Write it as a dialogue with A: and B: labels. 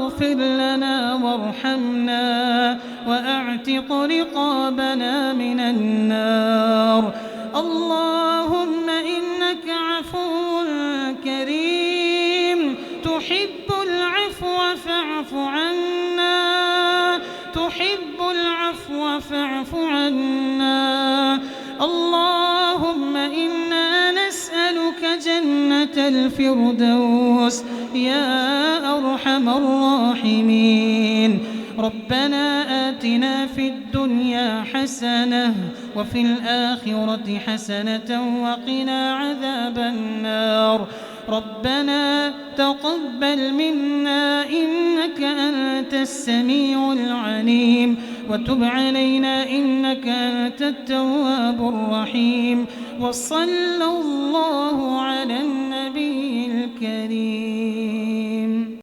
A: اغفر لنا وارحمنا وأعتق رقابنا من النار. اللهم إنك عفو كريم تحب العفو فاعف عنا، تحب العفو فاعف عنا. اللهم إنا نسألك جنة الفردوس يا أرحم الراحمين. ربنا آتنا في الدنيا حسنة وفي الآخرة حسنة وقنا عذاب النار. ربنا تقبل منا إنك أنت السميع العليم، وتب علينا إنك أنت التواب الرحيم. وصلى الله على النبي الكريم.